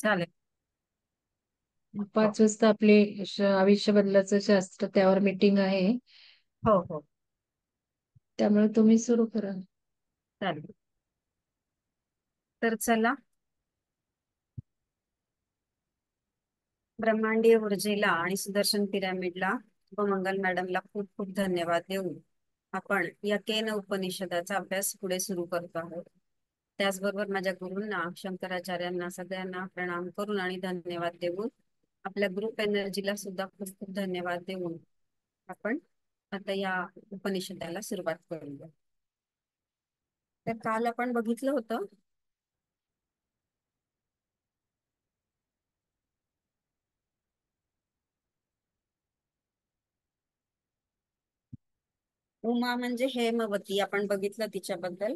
चालेल. हो 5 वाजता आपले आयुष्य बदलाचं शास्त्र त्यावर मीटिंग आहे. हो हो. त्यामुळे तुम्ही सुरू करा. चालेल. तर चला, ब्रह्मांडीय ऊर्जेला आणि सुदर्शन पिरॅमिडला व मंगल मॅडमला खूप खूप धन्यवाद देऊन आपण या केन उपनिषदाचा अभ्यास पुढे सुरू करतो आहोत. त्याचबरोबर माझ्या गुरूंना, शंकराचार्यांना सगळ्यांना प्रणाम करून आणि धन्यवाद देऊन आपल्या ग्रुप एनर्जीला सुद्धा खूप खूप धन्यवाद देऊन आपण आता या उपनिषदाला सुरुवात करूया. तर काल आपण बघितलं होतं उमा म्हणजे हेमवती, आपण बघितलं तिच्याबद्दल.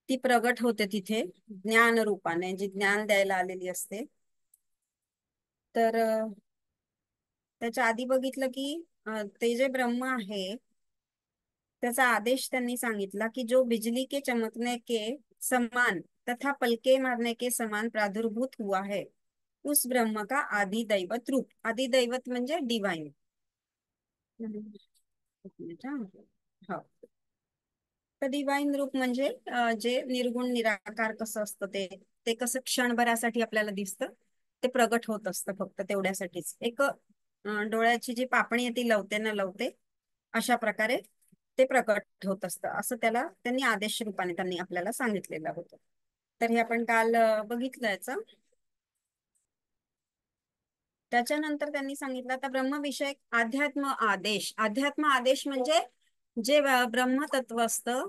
ती प्रगट होते तिथे ज्ञान रूपाने, जी ज्ञान द्यायला आलेली असते. तर त्याच्या आधी बघितलं की ते जे ब्रह्म आहे त्याचा आदेश त्यांनी सांगितला की जो बिजली के चमकने के समान तथा पलके मारने के समान प्रादुर्भूत हुआ है उस ब्रह्म का आदि दैवत रूप. आदि दैवत म्हणजे डिवाइन. हो. तर डिवाइन रूप म्हणजे जे निर्गुण निराकार कसं असतं ते ते कसं क्षणभरासाठी आपल्याला दिसतं, ते प्रगट होत असतं फक्त तेवढ्यासाठीच. एक डोळ्याची जी पापणी आहे ती लवते ना लवते अशा प्रकारे ते प्रकट होत असतं, असं त्याला त्यांनी आदेश रूपाने त्यांनी आपल्याला सांगितलेलं होतं. तर हे आपण काल बघितलं याचं. त्याच्यानंतर त्यांनी सांगितलं आता ब्रह्मविषयक अध्यात्म आदेश. अध्यात्म आदेश म्हणजे जे ब्रह्मतत्व असतं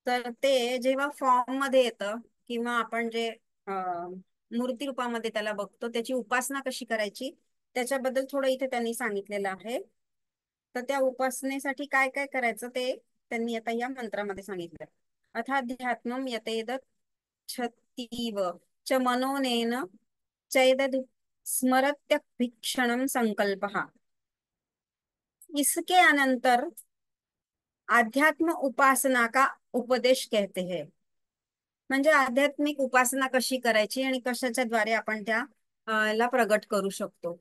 तर ते जेव्हा फॉर्म मध्ये येतं किंवा आपण जे मूर्ती रूपामध्ये त्याला बघतो त्याची उपासना कशी करायची त्याच्याबद्दल थोडं इथे त्यांनी सांगितलेलं आहे. तर त्या उपासनेसाठी काय काय करायचं ते त्यांनी आता या मंत्रामध्ये सांगितलं. अथाध्यात्मम यतेद छतीव च मनोनेन चैदद स्मरत्यभिक्षणम संकल्पः. इसके अनंतर आध्यात्म उपासना का उपदेश कहते हैं. म्हणजे आध्यात्मिक उपासना कशी करायची आणि कशाच्या द्वारे आपण त्या ला प्रगट करू शकतो.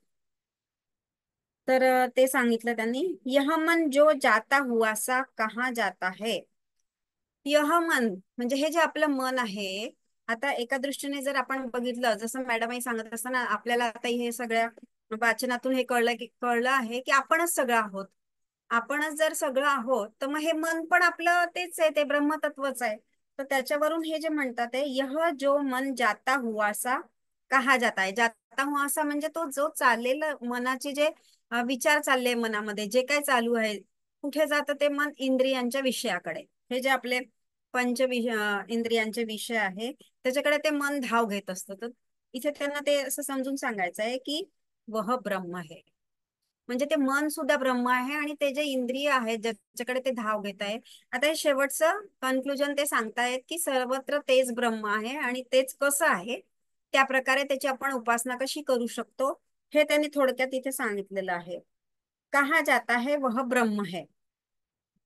तर ते सांगितलं त्यांनी. यह मन जो जाता हुआ सा कहाँ जाता है. यह मन म्हणजे हे जे आपलं मन आहे. आता एका दृष्टीने जर आपण बघितलं, जसं मॅडमही सांगत असताना आपल्याला आता हे सगळ्या वाचनातून हे कळलं आहे की आपणच सगळं आहोत. आपणच जर सगळं आहोत तर मग हे मन पण आपलं तेच आहे, ते ब्रह्मतत्वच आहे. तर त्याच्यावरून हे जे म्हणतात आहे यह जो मन जाता हुआ सा कहा जाता है. जाता हुआ असा म्हणजे तो जो चाललेला मनाचे जे विचार चालले मनामध्ये जे काय चालू आहे, कुठे जातं ते मन इंद्रियांच्या विषयाकडे. हे जे आपले इंद्रियांचे विषय आहे त्याच्याकडे ते मन धाव घेत असतं. तर इथे त्यांना ते असं समजून सांगायचं आहे की वह ब्रह्म आहे. म्हणजे ते मन सुद्धा ब्रह्म आहे आणि ते जे इंद्रिय आहेत ज्याच्याकडे ते धाव घेत आहे. आता हे शेवटचं कन्क्लुजन ते सांगतायत की सर्वत्र तेच ब्रह्म आहे आणि तेच कसं आहे त्या प्रकारे त्याची आपण उपासना कशी करू शकतो हे त्यांनी थोडक्यात इथे सांगितलेलं आहे. कहा जाता है वह ब्रह्म है.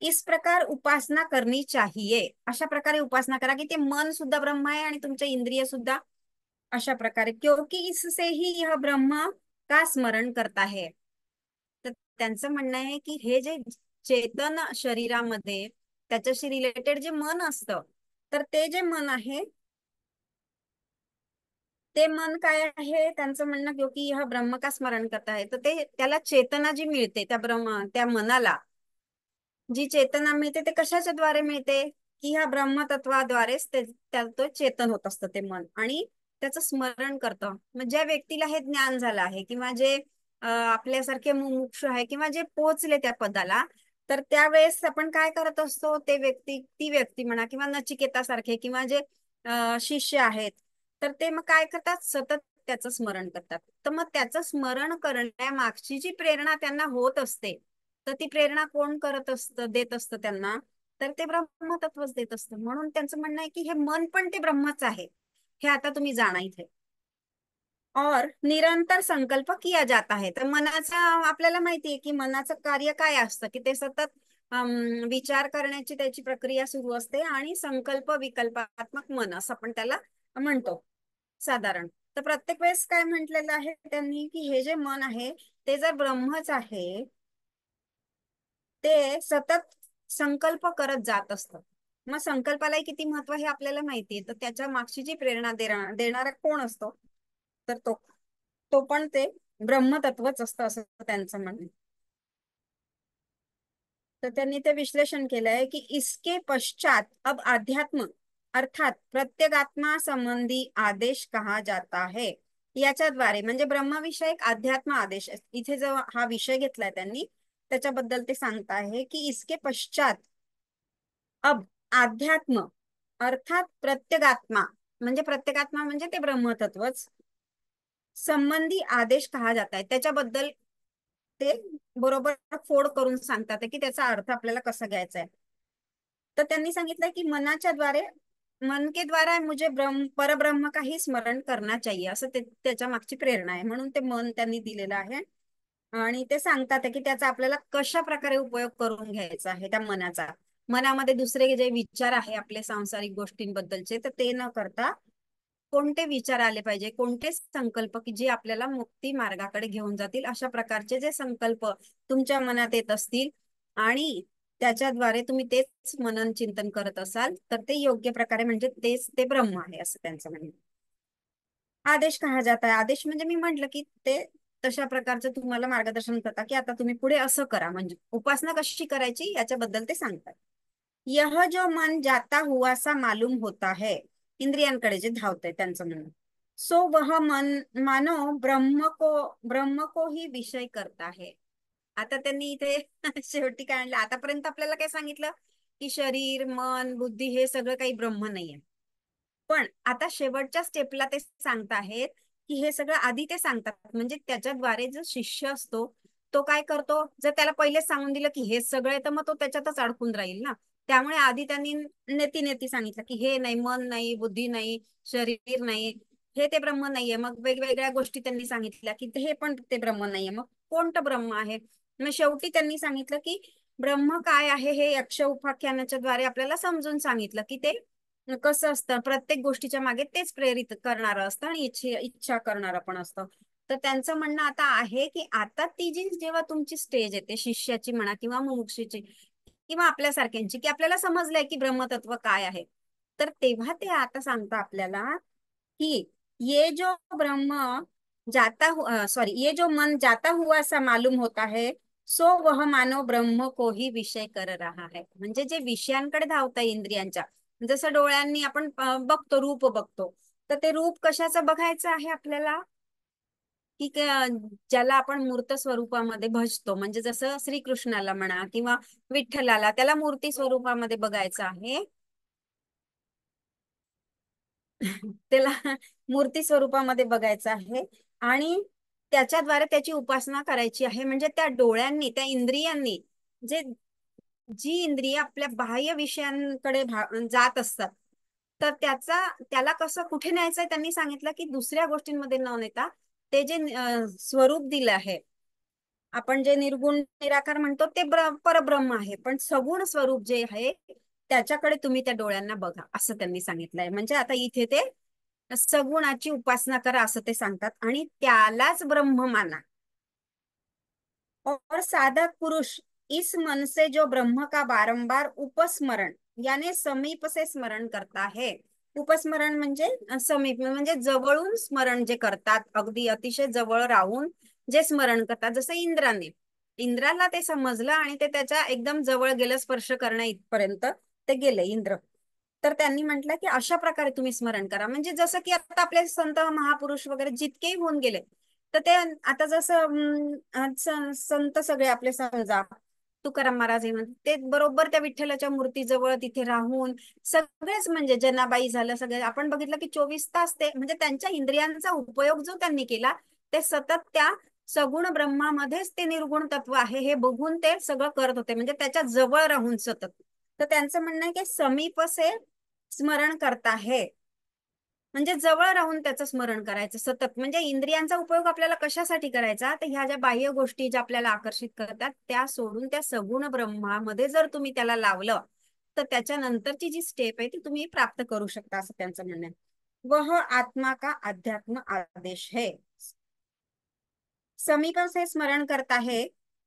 इस प्रकार उपासना करनी चाहिए. अशा प्रकारे उपासना करा की ते मन सुद्धा ब्रह्म आहे आणि तुमचे इंद्रिय सुद्धा अशा प्रकारे, क्योंकि इससे ही यह ब्रह्म का स्मरण करता है. तर त्यांचं म्हणणं आहे की हे जे चेतन शरीरामध्ये त्याच्याशी रिलेटेड जे मन असतं तर ते जे मन आहे ते मन काय आहे त्यांचं म्हणणं, क्योंकि यह ब्रह्म का स्मरण करता है. तर ते त्याला चेतना जी मिळते त्या मनाला जी चेतना मिळते ते कशाच्या द्वारे मिळते की ह्या ब्रह्मतत्वाद्वारेच तो चेतन होत असतं ते मन आणि त्याचं स्मरण करतं. मग ज्या व्यक्तीला हे ज्ञान झालं आहे किंवा जे आपल्यासारखे मुमुक्षु आहे किंवा जे पोहोचले त्या पदाला, तर त्यावेळेस आपण काय करत असतो, ती व्यक्ती म्हणा किंवा नचिकेतासारखे किंवा जे शिष्य आहेत तर ते मग काय करतात, सतत त्याचं स्मरण करतात. तर मग त्याचं स्मरण करण्यामागची जी प्रेरणा त्यांना होत असते तर ती प्रेरणा कोण करत असतं, देत असतं त्यांना, तर ते ब्रह्मतत्वच देत असतं. म्हणून त्यांचं म्हणणं आहे की हे मन पण ते ब्रह्मच आहे, हे आता तुम्ही जाणा इथे. और निरंतर संकल्प किया जाता है. तर मनाचा आपल्याला माहितीये की मनाचं कार्य काय असतं की ते सतत विचार करण्याची त्याची प्रक्रिया सुरू असते आणि संकल्प विकल्पात्मक मन असं आपण त्याला म्हणतो साधारण. तर प्रत्येक वेळेस काय म्हटलेलं आहे त्यांनी, की हे जे मन आहे ते जर ब्रह्मच आहे, ते सतत संकल्प करत जात असतं. मग संकल्पालाही किती महत्व हे आपल्याला माहितीये. तर त्याच्या मागची जी प्रेरणा देणारा कोण असतो, तर तो पण ते ब्रह्मतत्वच असतं असं त्यांचं म्हणणं आहे. तर त्यांनी ते विश्लेषण केलंय की इसके पश्चात अब अध्यात्म अर्थात प्रत्येगात्मा संबंधी आदेश कहा जाता है. याच्याद्वारे म्हणजे ब्रह्मविषयक अध्यात्म आदेश, इथे जो हा विषय घेतलाय त्यांनी त्याच्याबद्दल ते सांगत आहे की इसके पश्चात अब अध्यात्म अर्थात प्रत्येगात्मा, म्हणजे प्रत्येगात्मा म्हणजे ते ब्रह्मतत्वच, संबंधी आदेश कहा जात आहे त्याच्याबद्दल ते बरोबर फोड करून सांगतात की त्याचा अर्थ आपल्याला कसा घ्यायचा आहे. तर त्यांनी सांगितलं की मनाच्या द्वारे, मन के द्वारा मुझे परब्रह्म का ही स्मरण करना चाहिए, असं त्याच्या मागची प्रेरणा आहे. म्हणून ते मन त्यांनी दिलेलं आहे. आणि ते सांगतात की त्याचा आपल्याला कशा प्रकारे उपयोग करून घ्यायचा आहे त्या मनाचा. मनामध्ये दुसरे जे विचार आहे आपले सांसारिक गोष्टींबद्दलचे, तर ते न करता कोणते विचार आले पाहिजे, कोणते संकल्प की जे आपल्याला मुक्ती मार्गाकडे घेऊन जातील, अशा प्रकारचे जे संकल्प तुमच्या मनात येत असतील आणि त्याच्याद्वारे तुम्ही तेच मनन चिंतन करत असाल, तर ते योग्य प्रकारे म्हणजे तेच ते ब्रह्म आहे असं त्यांचं म्हणणं. आदेश कहा जाता है, आदेश म्हणजे मी म्हंटल की ते तशा प्रकारचं तुम्हाला मार्गदर्शन करता की आता तुम्ही पुढे असं करा, म्हणजे उपासना कशी करायची याच्याबद्दल ते सांगतात. यह जो मन जाता हुआ सा मालूम होता है, इंद्रियांकडे जे धावतंय त्यांचं म्हणणं, सो वह मन मानो ब्रह्म को ही विषय करता है. आता त्यांनी इथे शेवटी काय आणलं, आतापर्यंत आपल्याला काय सांगितलं की शरीर मन बुद्धी हे सगळं काही ब्रह्म नाहीये. पण आता शेवटच्या स्टेपला ते सांगत आहेत की हे सगळं आधी ते सांगतात, म्हणजे त्याच्याद्वारे जो शिष्य असतो तो काय करतो, जर त्याला पहिलेच सांगून दिलं की हे सगळं आहे, तर मग तो त्याच्यातच अडकून राहील ना. त्यामुळे आधी त्यांनी नेती नेती सांगितलं की हे नाही, मन नाही, बुद्धी नाही, शरीर नाही, हे ते ब्रह्म नाहीये. मग वेगवेगळ्या गोष्टी त्यांनी सांगितल्या की हे पण ते ब्रह्म नाहीये. मग कोणतं ब्रह्म आहे, मग शेवटी त्यांनी सांगितलं की ब्रह्म काय आहे हे यक्ष उपाख्यानाच्या द्वारे आपल्याला समजून सांगितलं की ते कसं असतं, प्रत्येक गोष्टीच्या मागे तेच प्रेरित करणारं असतं आणि इच्छा करणारं पण असतं. तर त्यांचं म्हणणं आता आहे की आता ती जी जेव्हा तुमची स्टेज येते शिष्याची म्हणा किंवा मुमुक्षीची किंवा आपल्यासारख्यांची, की आपल्याला समजलंय की ब्रह्मतत्व काय आहे, तर तेव्हा ते आता सांगता आपल्याला कि ये जो ब्रह्म सॉरी, ये जो मन जाता हुआ सा मालूम होता है, सो वह मानो ब्रह्म को ही विषय कर रहा है. म्हणजे जे विषयांकडे धावतं इंद्रियांच्या, जसं डोळ्यांनी आपण बघतो, रूप बघतो, तर ते रूप कशाचं बघायचं आहे आपल्याला, की ज्याला आपण मूर्त स्वरूपामध्ये भजतो, म्हणजे जसं श्रीकृष्णाला म्हणा किंवा विठ्ठलाला, त्याला मूर्ती स्वरूपामध्ये बघायचं आहे. त्याला मूर्ती स्वरूपामध्ये बघायचं आहे आणि त्याच्याद्वारे त्याची उपासना करायची आहे. म्हणजे त्या डोळ्यांनी, त्या इंद्रियांनी, जे जी इंद्रिय आपल्या बाह्य विषयांकडे जात असतात, तर त्याला कसं कुठे न्यायचंय त्यांनी सांगितलं की दुसऱ्या गोष्टींमध्ये न नेता ते जे स्वरूप दिलं आहे, आपण जे निर्गुण निराकार म्हणतो ते परब्रह्म आहे, पण सगुण स्वरूप जे आहे त्याच्याकडे तुम्ही त्या डोळ्यांना बघा असं त्यांनी सांगितलंय. म्हणजे आता इथे ते सगुणाची उपासना करा असं ते सांगतात आणि त्यालाच ब्रह्म माना. और साधक पुरुष इस मन से जो ब्रह्म का बारंबार उपस्मरण याने समीप से स्मरण करता है. उपस्मरण म्हणजे समीप, म्हणजे जवळून स्मरण जे करतात, अगदी अतिशय जवळ राहून जे स्मरण करतात. जसं इंद्राला ते समजलं आणि ते त्याच्या एकदम जवळ गेलं, स्पर्श करण्या इथपर्यंत ते गेले इंद्र. तर त्यांनी म्हटलं की अशा प्रकारे तुम्ही स्मरण करा. म्हणजे जसं की आता आपले संत महापुरुष वगैरे जितकेही होऊन गेले, तर ते आता जसं संत सगळे आपले समजा तुकाराम महाराज हे ते बरोबर त्या विठ्ठलाच्या मूर्तीजवळ तिथे राहून सगळेच, म्हणजे जनाबाई झालं, सगळे आपण बघितलं की 24 तास ते म्हणजे त्यांच्या इंद्रियांचा उपयोग जो त्यांनी केला, ते सतत त्या सगुण ब्रह्मामध्येच ते निर्गुण तत्व आहे हे बघून ते सगळं करत होते, म्हणजे त्याच्या जवळ राहून सतत. तर त्यांचं म्हणणं आहे की समीप से स्मरण करता है, म्हणजे जवळ राहून त्याचं स्मरण करायचं सतत. म्हणजे इंद्रियांचा उपयोग आपल्याला कशासाठी करायचा, तर ह्या ज्या बाह्य गोष्टी ज्या आपल्याला आकर्षित करतात त्या सोडून त्या सगुण ब्रह्मामध्ये जर तुम्ही त्याला लावलं, तर त्याच्यानंतरची जी स्टेप आहे ती तुम्ही प्राप्त करू शकता असं त्यांचं म्हणणं आहे. वह आत्मा का अध्यात्म आदेश है। समीकरण से स्मरण करता है,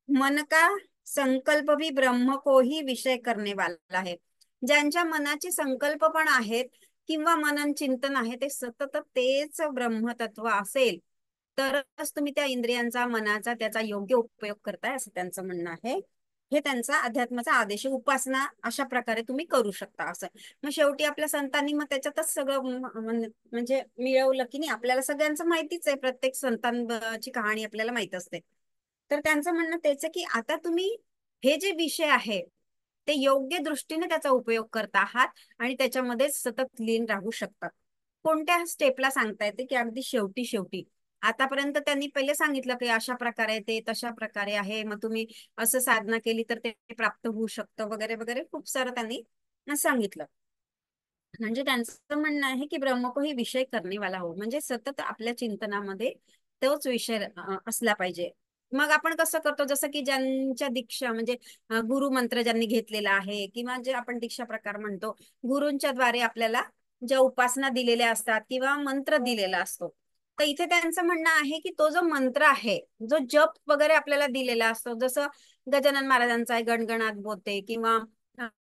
मन का संकल्प भी ब्रह्म को ही विषय करने वाला है। ज्यांच्या मनाचे संकल्प पण आहेत किंवा मनन चिंतन आहे ते सतत तेच ब्रह्मतत्व असेल, तरच तुम्ही त्या इंद्रियांचा मनाचा त्याचा योग्य उपयोग करताय असं त्यांचं म्हणणं आहे। हे त्यांचा अध्यात्माचा आदेश आहे। उपासना अशा प्रकारे तुम्ही करू शकता असं। मग शेवटी आपल्या संतांनी मग त्याच्यातच सगळं म्हणजे मिळवलं की नाही, आपल्याला सगळ्यांचं माहितीच आहे, प्रत्येक संतांची कहाणी आपल्याला माहित असते। तर त्यांचं म्हणणं तेच आहे की आता तुम्ही हे जे विषय आहे ते योग्य दृष्टीने त्याचा उपयोग करत आहात आणि त्याच्यामध्ये सतत लीन राहू शकतात। कोणत्या स्टेपला सांगता येते की अगदी शेवटी शेवटी आतापर्यंत त्यांनी पहिले सांगितलं की अशा प्रकारे ते तशा प्रकारे आहे, मग तुम्ही असं साधना केली तर ते प्राप्त होऊ शकतं वगैरे वगैरे खूप सारं त्यांनी सांगितलं। म्हणजे त्यांचं म्हणणं आहे की ब्रह्म को ही विषय करणे वाला हो, म्हणजे सतत आपल्या चिंतनामध्ये तोच विषय असला पाहिजे। मग आपण कसं करतो, जसं की ज्यांच्या दीक्षा म्हणजे गुरु मंत्र ज्यांनी घेतलेला आहे किंवा जे आपण दीक्षा प्रकार म्हणतो, गुरूंच्या द्वारे आपल्याला ज्या उपासना दिलेल्या असतात किंवा मंत्र दिलेला असतो, तर इथे त्यांचं म्हणणं आहे की तो जो मंत्र आहे, जो जप वगैरे आपल्याला दिलेला असतो, जसं गजानन महाराजांचा आहे गणगणात बोते, किंवा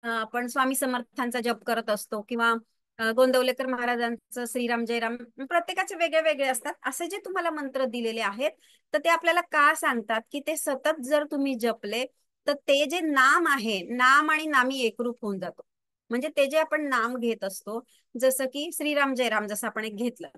आपण स्वामी समर्थांचा जप करत असतो, किंवा गोंदवलेकर महाराजांचं श्रीराम जयराम, प्रत्येकाचे वेगळे वेगळे असतात। असे जे तुम्हाला मंत्र दिलेले आहेत तर ते आपल्याला का सांगतात की ते सतत जर तुम्ही जपले तर ते जे नाम आहे, नाम आणि नामी एकरूप होऊन जातो। म्हणजे ते जे आपण नाम घेत असतो, जसं की श्रीराम जयराम जसं आपण एक घेतलं,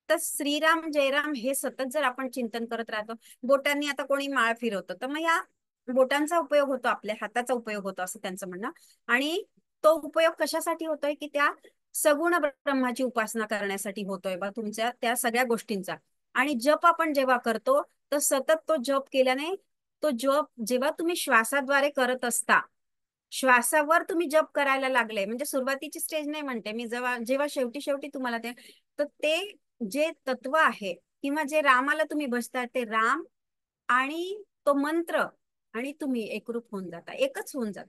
तर श्रीराम जयराम हे सतत जर आपण चिंतन करत राहतो, बोटांनी आता कोणी माळ फिरवतं तर मग या बोटांचा उपयोग होतो, आपल्या हाताचा उपयोग होतो असं त्यांचं म्हणणं। आणि तो उपयोग कशासाठी होतोय की त्या सगुण ब्रह्माची उपासना करण्यासाठी होतोय बा तुमच्या त्या सगळ्या गोष्टींचा। आणि जप आपण जेव्हा करतो तर सतत तो जप केल्याने, तो जप जेव्हा तुम्ही श्वासाद्वारे करत असता, श्वासावर तुम्ही जप करायला लागले, म्हणजे सुरुवातीची स्टेज नाही म्हणते मी, जेव्हा जेव्हा शेवटी शेवटी तुम्हाला ते, तर ते जे तत्व आहे किंवा जे रामाला तुम्ही बसताय ते राम आणि तो मंत्र आणि तुम्ही एकरूप होऊन जाता, एकच होऊन जाता।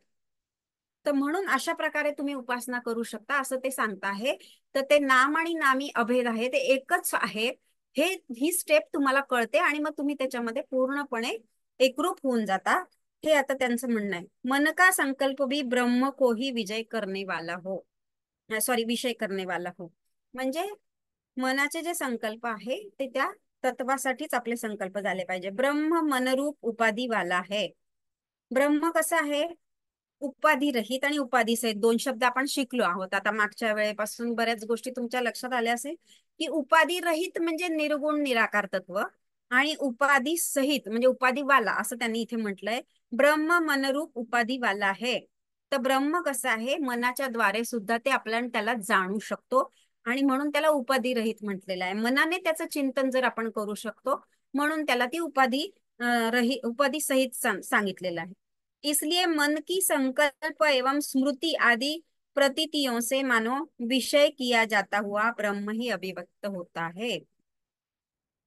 तर म्हणून अशा प्रकारे तुम्ही उपासना करू शकता असं ते सांगता आहे। तर ते नाम आणि नामी अभेद आहे, ते एकच आहे, हे ही स्टेप तुम्हाला कळते आणि मग तुम्ही त्याच्यामध्ये पूर्णपणे एकरूप होऊन जाता। हे आता त्यांचं म्हणणं आहे। मन का संकल्प भी ब्रह्म को ही विजय करने वाला हो, सॉरी विषय करने वाला हो, म्हणजे मनाचे जे संकल्प आहे ते त्या तत्वासाठीच आपले संकल्प झाले पाहिजे। ब्रह्म मनरूप उपाधी वाला है। ब्रह्म कसं आहे, उपाधी रहित आणि उपाधी सहित, दोन शब्द आपण शिकलो आहोत आता मागच्या वेळेपासून, बऱ्याच गोष्टी तुमच्या लक्षात आल्या असेल की उपाधी रहित म्हणजे निर्गुण निराकार तत्व, आणि उपाधी सहित म्हणजे उपाधी वाला असं त्यांनी इथे म्हटलंय। ब्रह्म मनरूप उपाधी वाला आहे। तर ब्रह्म कसं आहे, मनाच्या द्वारे सुद्धा ते आपल्याला त्याला जाणू शकतो आणि म्हणून त्याला उपाधी रहित म्हटलेलं आहे। मनाने त्याचं चिंतन जर आपण करू शकतो म्हणून त्याला ती उपाधी उपाधी सहित सांगितलेलं आहे। इसलिए मन की संकल्प एवं स्मृति आदि प्रतीतियों से मानो विषय किया जाता हुआ ब्रह्म ही अभिव्यक्त होता है।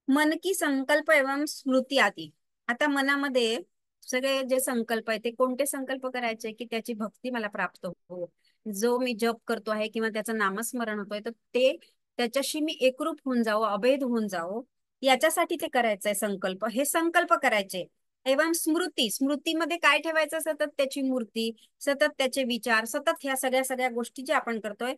मन की संकल्प एवं स्मृती आदि, आता मनामध्ये सगळे जे संकल्प आहे ते कोणते संकल्प करायचे की त्याची भक्ती मला प्राप्त हो, जो मी जप करतो आहे किंवा त्याचं नामस्मरण होतोय तर ते त्याच्याशी मी एकरूप होऊन जावो, अभेद होऊन जावो, याच्यासाठी ते करायचंय संकल्प, हे संकल्प करायचे। एवं स्मृती, स्मृतीमध्ये काय ठेवायचं, सतत त्याची मूर्ती, सतत त्याचे विचार, सतत ह्या सगळ्या सगळ्या गोष्टी जे आपण करतोय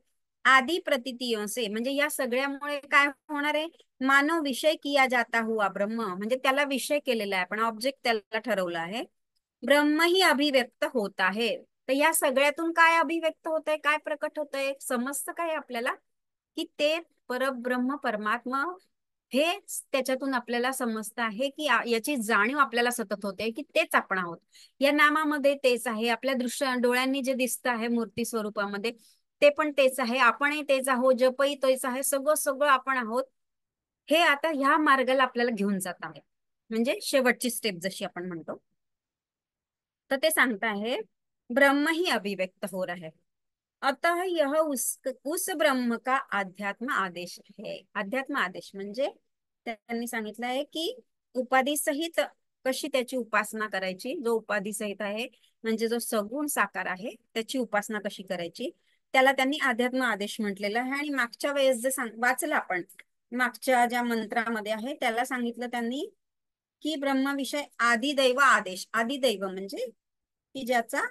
आदि प्रतीतियों से, म्हणजे या सगळ्यामुळे काय होणार आहे, मानव विषय किया जाता हुआ ब्रह्म, म्हणजे त्याला विषय केलेला आहे आपण, ऑब्जेक्ट त्याला ठरवलं आहे, ब्रह्म ही अभिव्यक्त होत आहे। तर या सगळ्यातून काय अभिव्यक्त होत आहे, काय प्रकट होत आहे, समजतं काय आपल्याला की ते परब्रह्म परमात्मा, हे त्याच्यातून आपल्याला समजतं आहे की याची जाणीव आपल्याला सतत होते की तेच आपण आहोत, या नामामध्ये तेच आहे, आपल्या दृश्य डोळ्यांनी जे दिसतं आहे मूर्ती स्वरूपामध्ये ते पण तेच आहे, आपणही तेच आहोत, जपही तेच आहे, सगळं सगळं आपण आहोत। हे आता ह्या मार्गाला आपल्याला घेऊन जात आहे, म्हणजे शेवटची स्टेप जशी आपण म्हणतो, तर ते सांगता है ब्रह्म ही अभिव्यक्त हो रहा है, अतः यह उस ब्रह्म का अध्यात्म आदेश है। अध्यात्म आदेश म्हणजे त्यांनी सांगितलं आहे की उपाधी सहित कशी त्याची उपासना करायची, जो उपाधी सहित आहे म्हणजे जो सगुण साकार आहे त्याची उपासना कशी करायची, त्याला त्यांनी अध्यात्म आदेश म्हटलेलं आहे. आणि मागच्या वेळेस जे वाचलं आपण, मागच्या ज्या मंत्रामध्ये आहे त्याला सांगितलं त्यांनी की ब्रह्मविषय आदिदैव आदेश. आदिदैव म्हणजे की ज्याचा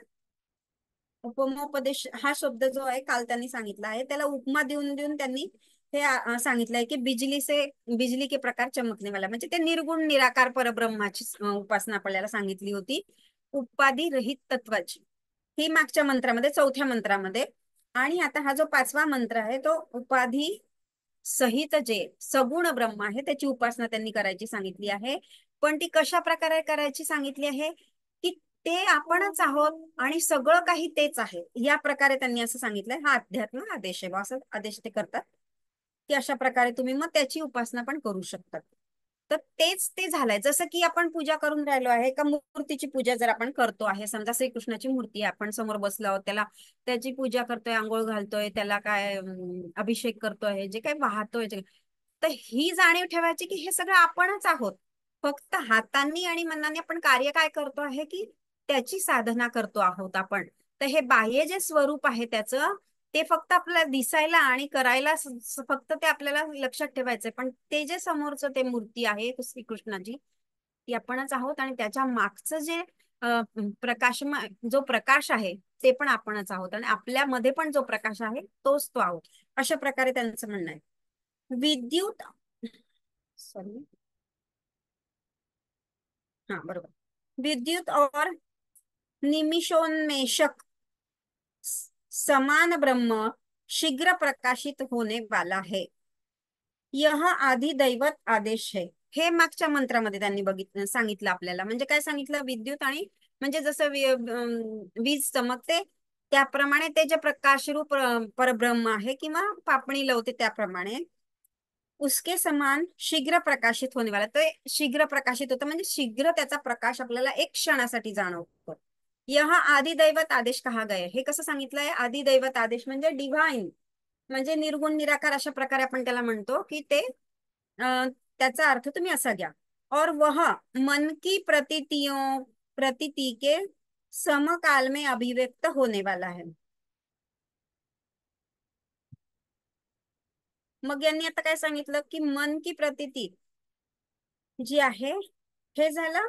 उपमोपदेश हा शब्द जो आहे काल त्यांनी सांगितला आहे, त्याला उपमा देऊन देऊन त्यांनी हे सांगितलंय की बिजली के प्रकार चमकने वाला, म्हणजे ते निर्गुण निराकार परब्रह्माची उपासना आपल्याला सांगितली होती, उपाधी रहित तत्वाची. ही मागच्या मंत्रामध्ये, चौथ्या मंत्रामध्ये. आणि आता हा जो पाचवा मंत्र आहे तो उपाधी सहित जे सगुण ब्रह्म आहे त्याची उपासना त्यांनी करायची सांगितली आहे. पण ती कशा प्रकारे करायची सांगितली आहे की ते आपणच आहोत आणि सगळं काही तेच आहे, या प्रकारे त्यांनी असं सांगितलंय. हा अध्यात्म आदेश आहे, असं आदेश ते करतात की अशा प्रकारे तुम्ही मग त्याची उपासना पण करू शकतात. तर तेच ते झालंय. जसं की आपण पूजा करून राहिलो आहे का, मूर्तीची पूजा जर आपण करतो आहे, समजा श्रीकृष्णाची मूर्ती आहे, आपण समोर बसलो आहोत, त्याला त्याची पूजा करतोय, आंघोळ घालतोय, त्याला काय अभिषेक करतोय, जे काही वाहतोय तर ही जाणीव ठेवायची की हे सगळं आपणच आहोत. फक्त हातांनी आणि मनाने आपण कार्य काय करतो आहे की त्याची साधना करतो आहोत आपण. तर हे बाह्य जे स्वरूप आहे त्याचं, ते फक्त आपल्याला दिसायला आणि करायला फक्त ते आपल्याला लक्षात ठेवायचंय. पण ते जे समोरचं ते मूर्ती आहे श्रीकृष्णाची, ती आपणच आहोत. आणि त्याच्या मागचं जे प्रकाश, जो प्रकाश आहे ते पण आपणच आहोत. आणि आपल्यामध्ये पण जो प्रकाश आहे तोच तो आहोत. अशा प्रकारे त्यांचं म्हणणं आहे. विद्युत, सॉरी, हाँ बरोबर, विद्युत और निमिषोन्मेषक समान ब्रह्म शीघ्र प्रकाशित होने वाला है, यह आदि दैवत आदेश है. हे मागच्या मंत्रामध्ये त्यांनी सांगितलं आपल्याला. म्हणजे काय सांगितलं, विद्युत आणि म्हणजे जसं वीज चमकते त्याप्रमाणे ते जे प्रकाशरूप परब्रह्म आहे किंवा पापणी लावते त्याप्रमाणे उसके समान शीघ्र प्रकाशित होने वाला. तो शीघ्र प्रकाशित होतं म्हणजे शीघ्र त्याचा प्रकाश आपल्याला एक क्षणासाठी जाणवतो. यह आदिदैवत आदेश कहा गया. हे कसं सांगितलंय, आदिदैवत आदेश म्हणजे डिव्हाइन, म्हणजे निर्गुण निराकार, अशा प्रकारे आपण त्याला म्हणतो की ते त्याचा अर्थ तुम्ही असा घ्या. और वह मन की प्रतीति के समकाल में अभिव्यक्त होने वाला है. मग यांनी आता काय सांगितलं की मन की प्रतीती जी आहे हे झालं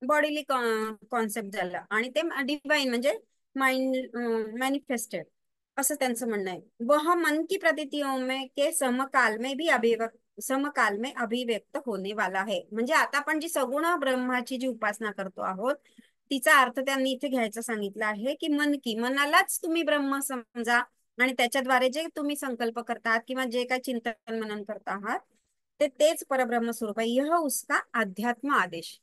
बॉडीली कॉन्सेप्ट झालं, आणि ते डिवाइन म्हणजे माइंड मॅनिफेस्टेड, असं त्यांचं म्हणणं आहे. वह मन की प्रतीतियों में के समकाल में अभिव्यक्त होने वाला है. म्हणजे आता आपण जी सगुण ब्रह्माची जी उपासना करतो आहोत तिचा अर्थ त्यांनी इथे घ्यायचा सांगितला आहे की मन की, मनालाच तुम्ही ब्रह्म समजा आणि त्याच्याद्वारे जे तुम्ही संकल्प करतात किंवा जे काही चिंतन मनन करत आहात ते तेच परब्रह्म स्वरूप आहे. यह उसका अध्यात्म आदेश.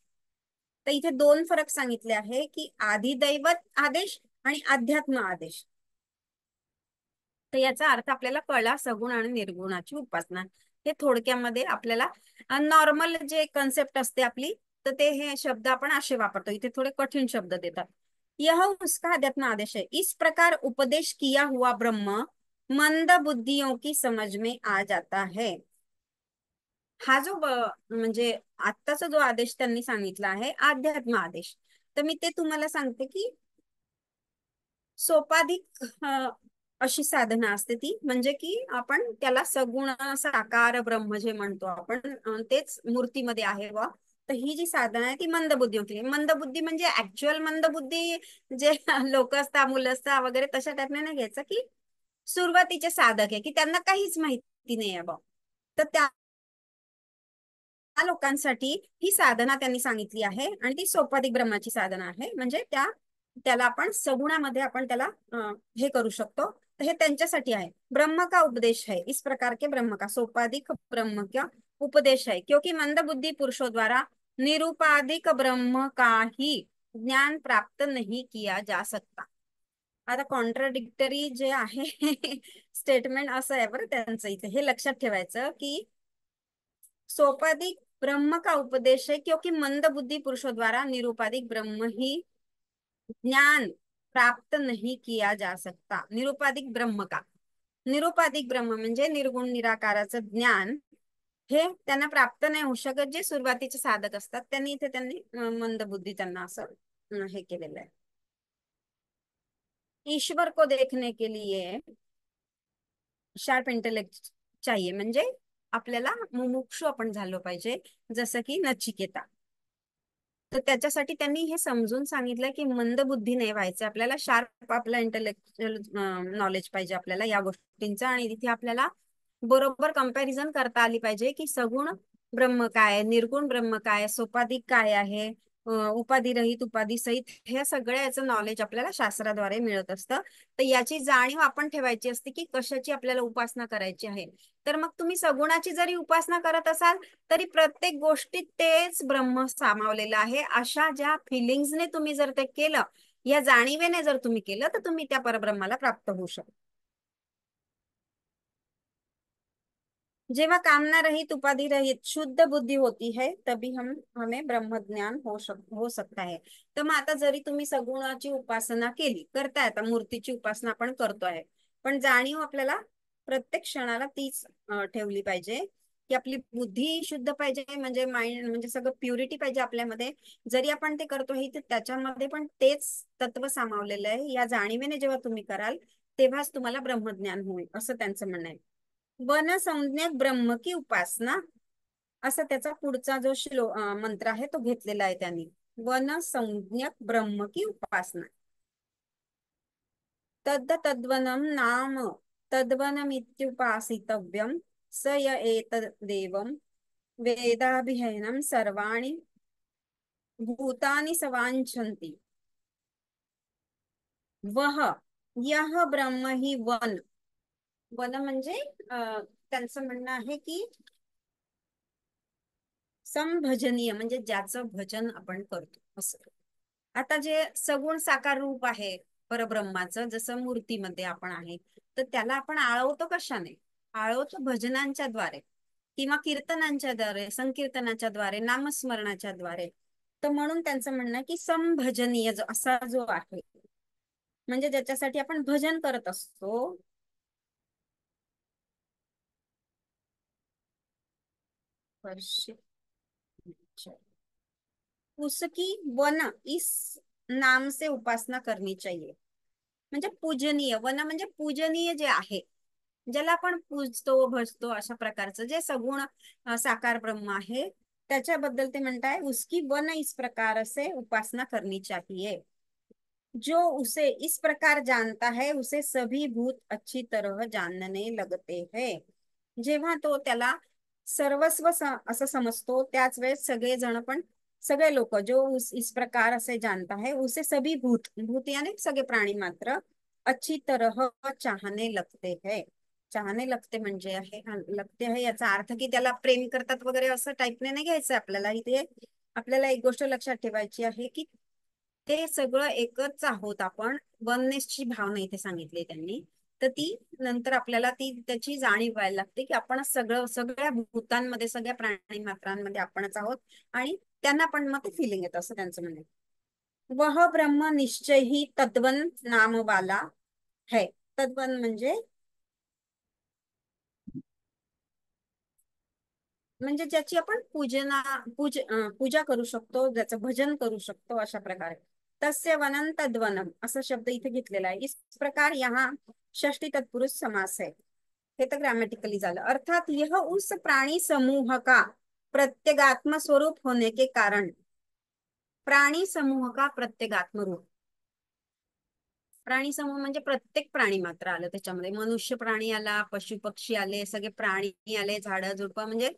तर इथे दोन फरक सांगितले आहे की आदिदैवत आदेश आणि अध्यात्म आदेश. तर याचा अर्थ आपल्याला कळला, सगुण आणि निर्गुणाची उपासना. हे थोडक्यामध्ये आपल्याला नॉर्मल जे कन्सेप्ट असते आपली, तर ते हे शब्द आपण असे वापरतो. इथे थोडे कठीण शब्द देतात. यह उसका अध्यात्म आदेश है. इस प्रकार उपदेश किया हुआ ब्रह्म मंद बुद्धियों की समझ में आ जाता है. हा जो म्हणजे आत्ताचा जो आदेश त्यांनी सांगितला आहे अध्यात्म आदेश, तर मी ते तुम्हाला सांगते की सोपाधिक अशी साधना असते ती, म्हणजे की आपण त्याला सगुण साकार ब्रह्म जे म्हणतो आपण, तेच मूर्तीमध्ये आहे व. तर ही जी साधना आहे ती मंदबुद्धी होती. मंदबुद्धी म्हणजे ऍक्च्युअल मंदबुद्धी जे लोक असतात, मुलं असतात वगैरे, तशा टाईपने नाही घ्यायचं की सुरुवातीचे साधक आहे की त्यांना काहीच माहिती नाही आहे बा. तर त्या लोकांसाठी ही साधना त्यांनी सांगितली आहे आणि ती सोपाधिक ब्रह्माची साधना आहे. म्हणजे त्याला आपण सगुणामध्ये आपण त्याला हे करू शकतो. तर हे त्यांच्यासाठी आहे. ब्रह्म का उपदेश है, इस प्रकार के ब्रह्म का सोपाधिक ब्रह्म का उपदेश है, क्योंकि मंद बुद्धि पुरुषों द्वारा निरुपाधिक ब्रह्म का ही ज्ञान प्राप्त नहीं किया जा सकता. आता कॉन्ट्राडिक्टरी जे आहे स्टेटमेंट असं आहे बरं त्यांचं इथे, हे लक्षात ठेवायचं की सोपाधिक ब्रह्म का उपदेश है क्योंकि मंद बुद्धि पुरुषों द्वारा निरुपाधिक ब्रह्म ही ज्ञान प्राप्त नहीं किया जा सकता. निरुपाधिक ब्रह्म का, निरुपाधिक ब्रह्म म्हणजे निर्गुण निराकाराचं ज्ञान हे त्यांना प्राप्त नाही होऊ शकत. जे सुरुवातीचे साधक असतात त्यांनी इथे त्यांनी मंद बुद्धी त्यांना असं हे केलेलं आहे. ईश्वर को देखने के लिए शार्प इंटेलेक्ट चाहिए, म्हणजे आपल्याला मुमुक्षु आपण झालो पाहिजे, जसं की नचिकेता. तर त्याच्यासाठी त्यांनी हे समजून सांगितलं की मंद बुद्धी नाही व्हायचं, आपल्याला शार्प आपला इंटेलेक्च्युअल नॉलेज पाहिजे आपल्याला या गोष्टींचं. आणि तिथे आपल्याला बरोबर कंपॅरिझन करता आली पाहिजे की सगुण ब्रह्म काय, निर्गुण ब्रह्म काय, सोपाधिक काय आहे, उपाधिरहित उपाधी सहित, हे सगळं याचं नॉलेज आपल्याला शास्त्राद्वारे मिळत असतं. तर याची जाणीव आपण ठेवायची असते की कशाची आपल्याला उपासना करायची आहे. तर मग तुम्ही सगुणाची जरी उपासना करत असाल तरी प्रत्येक गोष्टीत तेच ब्रह्म सामावलेलं आहे, अशा ज्या फिलिंग्सने तुम्ही जर ते केलं, या जाणीवेने जर तुम्ही केलं, तर तुम्ही त्या परब्रह्माला प्राप्त होऊ शकता. जेव्हा कामना रहित उपाधि रहित शुद्ध बुद्धि होती है तभी हम हमें ब्रह्म ज्ञान हो सकता है. तर मग आता जरी तुम्ही सगुणाची उपासना केली, करताय, आता मूर्तीची उपासना आपण करतोय, पण जाणीव आपल्याला प्रत्येक क्षणाला तीच ठेवली पाहिजे की आपली बुद्धी शुद्ध पाहिजे, म्हणजे माइंड म्हणजे सगळं प्युरिटी पाहिजे आपल्यामध्ये. जरी आपण ते करतोय तर त्याच्यामध्ये पण तेच तत्व सामावलेलं आहे. या जाणीवेने जेव्हा तुम्ही कराल तेव्हाच तुम्हाला ब्रह्मज्ञान होईल, असं त्यांचं म्हणणं आहे. वन संज्ञक ब्रह्म की उपासना, असा त्याचा पुढचा जो मंत्र आहे तो घेतलेला आहे त्यांनी. वन संज्ञक ब्रह्म की उपासना. तद्वनम नाम तद्वनमित्युपासितव्यम स य एतदेवं वेदाभिहैनं सर्वाणि भूतानि सवांछन्ति वह यह ब्रह्म ही वन. वन म्हणजे त्यांचं म्हणणं आहे की संभजनीय, म्हणजे ज्याचं भजन आपण करतो असं. आता जे सगुण साकार रूप आहे परब्रह्माचं, जसं मूर्तीमध्ये आपण आहे, तर त्याला आपण आळवतो कशाने? आळवतो भजनांच्या द्वारे किंवा कीर्तनांच्या द्वारे, संकीर्तनाच्या द्वारे, नामस्मरणाच्या द्वारे. तर म्हणून त्यांचं म्हणणं आहे की संभजनीय असा जो आहे, म्हणजे ज्याच्यासाठी आपण भजन करत असतो. उसकी वन इस नाम से उपासना करनी चाहिए. म्हणजे पूजनीय, वन म्हणजे पूजनीय जे आहे, ज्याला आपण पूजतो भजतो, अशा प्रकारचं जे सगुण साकार ब्रह्म आहे, त्याच्याबद्दल ते म्हणताय उसकी वन इस प्रकार से उपासना करनी चाहिए. जो उसे इस प्रकार जानता है उसे सभी भूत अच्छी तरह जानने लगते हैं. जेव्हा तो त्याला सर्वस्व असं समजतो, त्याच वेळेस सगळे जण पण, सगळे लोक, जो इस प्रकार असे जानता है उसे सभी भूत, भूत यानी सगळे प्राणी मात्र, अच्छी तरह चाहने लगते हैं. चाहने लगते म्हणजे आहे, लगते आहे याचा अर्थ की त्याला प्रेम करतात वगैरे असं टाईपने नाही घ्यायचं आपल्याला. इथे आपल्याला एक गोष्ट लक्षात ठेवायची आहे की ते सगळं एकच आहोत आपण, वननेसची भावना इथे सांगितली त्यांनी. तर ती नंतर आपल्याला ती त्याची जाणीव व्हायला लागते की आपण सगळं, सगळ्या भूतांमध्ये, सगळ्या प्राणी मात्रांमध्ये आपणच आहोत, आणि त्यांना पण मग ते फिलिंग येतं, असं त्यांचं म्हणणं आहे. वह ब्रह्म निश्चय ही तद्वन नाम वाला है. तद्वन म्हणजे ज्याची आपण पूजा करू शकतो, ज्याचं भजन करू शकतो, अशा प्रकारे. तस्य वनं तद्वनम असा शब्द इथे घेतलेला आहे. इस प्रकार यहाँ षष्टी तत्पुरुष समास है. हे तर ग्रामेटिकली झालं. अर्थात यह उस प्राणी समूह का प्रत्येगात्म स्वरूप होने के कारण, प्राणी समूह का प्रत्येगात्म रूप, प्राणी समूह म्हणजे प्रत्येक प्राणी मात्र आलं त्याच्यामध्ये, मनुष्य प्राणी आला, पशु पक्षी आले, सगळे प्राणी आले, झाडं झुडपं, म्हणजे